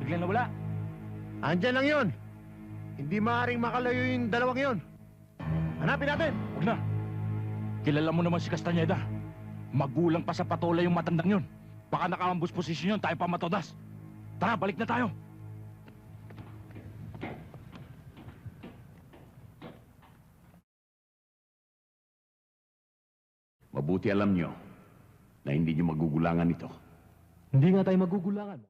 Biglang nawala. Andyan lang yun. Hindi maaaring makalayo yung dalawang yun. Hanapin natin. Huwag na. Kilala mo naman si Castañeda. Magulang pa sa patola yung matandang yun. Baka nakaambus posisyon yun, tayo pa matodas. Tara, balik na tayo. Mabuti alam nyo na hindi nyo magugulangan ito. Hindi nga tayo magugulangan.